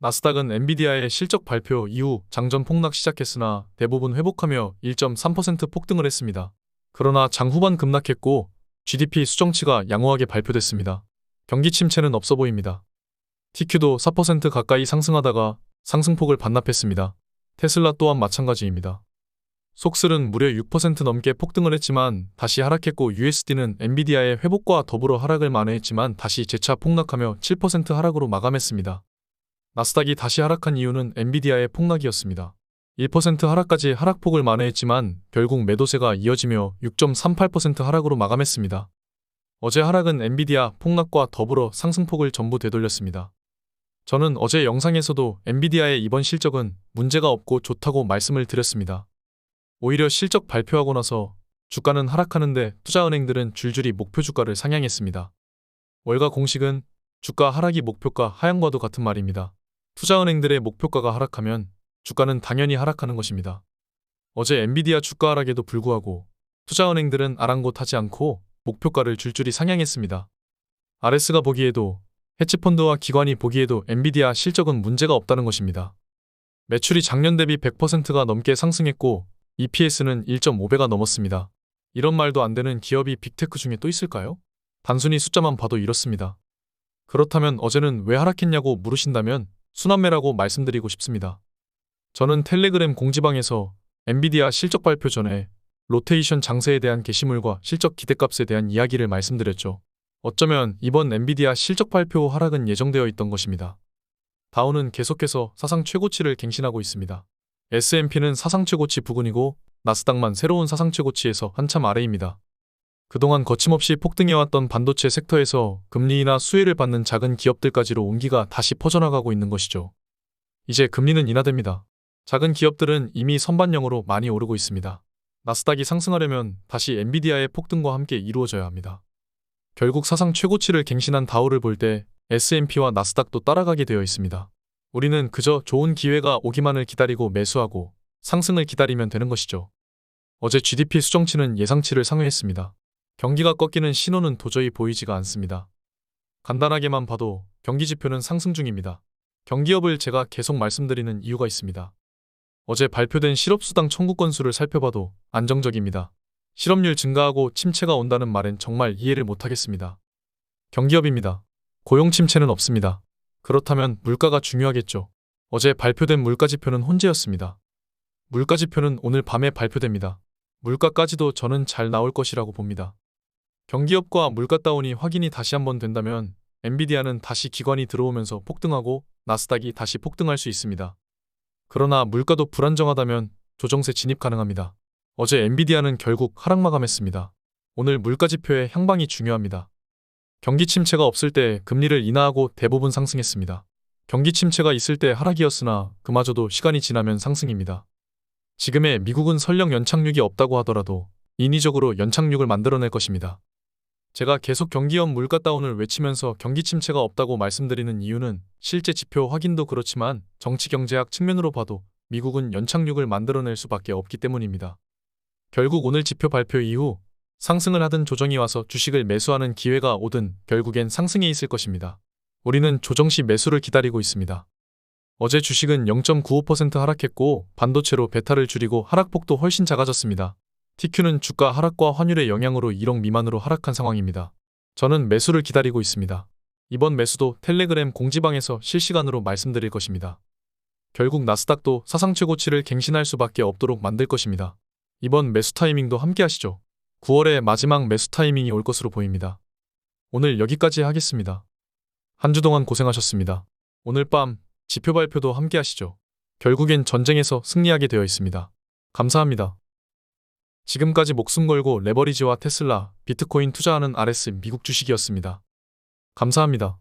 나스닥은 엔비디아의 실적 발표 이후 장전 폭락 시작했으나 대부분 회복하며 1.3% 폭등을 했습니다. 그러나 장 후반 급락했고 GDP 수정치가 양호하게 발표됐습니다. 경기 침체는 없어 보입니다. TQ도 4% 가까이 상승하다가 상승폭을 반납했습니다. 테슬라 또한 마찬가지입니다. 속슬은 무려 6% 넘게 폭등을 했지만 다시 하락했고 USD는 엔비디아의 회복과 더불어 하락을 만회했지만 다시 재차 폭락하며 7% 하락으로 마감했습니다. 나스닥이 다시 하락한 이유는 엔비디아의 폭락이었습니다. 1% 하락까지 하락폭을 만회했지만 결국 매도세가 이어지며 6.38% 하락으로 마감했습니다. 어제 하락은 엔비디아 폭락과 더불어 상승폭을 전부 되돌렸습니다. 저는 어제 영상에서도 엔비디아의 이번 실적은 문제가 없고 좋다고 말씀을 드렸습니다. 오히려 실적 발표하고 나서 주가는 하락하는데 투자은행들은 줄줄이 목표 주가를 상향했습니다. 월가 공식은 주가 하락이 목표가 하향과도 같은 말입니다. 투자은행들의 목표가가 하락하면 주가는 당연히 하락하는 것입니다. 어제 엔비디아 주가 하락에도 불구하고 투자은행들은 아랑곳하지 않고 목표가를 줄줄이 상향했습니다. RS가 보기에도 헤지펀드와 기관이 보기에도 엔비디아 실적은 문제가 없다는 것입니다. 매출이 작년 대비 100%가 넘게 상승했고 EPS는 1.5배가 넘었습니다. 이런 말도 안 되는 기업이 빅테크 중에 또 있을까요? 단순히 숫자만 봐도 이렇습니다. 그렇다면 어제는 왜 하락했냐고 물으신다면 순환매라고 말씀드리고 싶습니다. 저는 텔레그램 공지방에서 엔비디아 실적 발표 전에 로테이션 장세에 대한 게시물과 실적 기대값에 대한 이야기를 말씀드렸죠. 어쩌면 이번 엔비디아 실적 발표 후 하락은 예정되어 있던 것입니다. 다우는 계속해서 사상 최고치를 갱신하고 있습니다. S&P는 사상 최고치 부근이고 나스닥만 새로운 사상 최고치에서 한참 아래입니다. 그동안 거침없이 폭등해왔던 반도체 섹터에서 금리나 수혜를 받는 작은 기업들까지로 온기가 다시 퍼져나가고 있는 것이죠. 이제 금리는 인하됩니다. 작은 기업들은 이미 선반영으로 많이 오르고 있습니다. 나스닥이 상승하려면 다시 엔비디아의 폭등과 함께 이루어져야 합니다. 결국 사상 최고치를 갱신한 다우를 볼 때 S&P와 나스닥도 따라가게 되어 있습니다. 우리는 그저 좋은 기회가 오기만을 기다리고 매수하고 상승을 기다리면 되는 것이죠. 어제 GDP 수정치는 예상치를 상회했습니다. 경기가 꺾이는 신호는 도저히 보이지가 않습니다. 간단하게만 봐도 경기 지표는 상승 중입니다. 경기업을 제가 계속 말씀드리는 이유가 있습니다. 어제 발표된 실업수당 청구 건수를 살펴봐도 안정적입니다. 실업률 증가하고 침체가 온다는 말엔 정말 이해를 못하겠습니다. 경기업입니다. 고용 침체는 없습니다. 그렇다면 물가가 중요하겠죠. 어제 발표된 물가지표는 혼재였습니다. 물가지표는 오늘 밤에 발표됩니다. 물가까지도 저는 잘 나올 것이라고 봅니다. 경기업과 물가 다운이 확인이 다시 한번 된다면 엔비디아는 다시 기관이 들어오면서 폭등하고 나스닥이 다시 폭등할 수 있습니다. 그러나 물가도 불안정하다면 조정세 진입 가능합니다. 어제 엔비디아는 결국 하락 마감했습니다. 오늘 물가지표의 향방이 중요합니다. 경기 침체가 없을 때 금리를 인하하고 대부분 상승했습니다. 경기 침체가 있을 때 하락이었으나 그마저도 시간이 지나면 상승입니다. 지금의 미국은 설령 연착륙이 없다고 하더라도 인위적으로 연착륙을 만들어낼 것입니다. 제가 계속 경기업 물가 다운을 외치면서 경기 침체가 없다고 말씀드리는 이유는 실제 지표 확인도 그렇지만 정치경제학 측면으로 봐도 미국은 연착륙을 만들어낼 수밖에 없기 때문입니다. 결국 오늘 지표 발표 이후 상승을 하든 조정이 와서 주식을 매수하는 기회가 오든 결국엔 상승에 있을 것입니다. 우리는 조정 시 매수를 기다리고 있습니다. 어제 주식은 0.95% 하락했고 반도체로 베타를 줄이고 하락폭도 훨씬 작아졌습니다. TQ는 주가 하락과 환율의 영향으로 1억 미만으로 하락한 상황입니다. 저는 매수를 기다리고 있습니다. 이번 매수도 텔레그램 공지방에서 실시간으로 말씀드릴 것입니다. 결국 나스닥도 사상 최고치를 갱신할 수밖에 없도록 만들 것입니다. 이번 매수 타이밍도 함께 하시죠. 9월에 마지막 매수 타이밍이 올 것으로 보입니다. 오늘 여기까지 하겠습니다. 한 주 동안 고생하셨습니다. 오늘 밤 지표 발표도 함께 하시죠. 결국엔 전쟁에서 승리하게 되어 있습니다. 감사합니다. 지금까지 목숨 걸고 레버리지와 테슬라, 비트코인 투자하는 RS 미국 주식이었습니다. 감사합니다.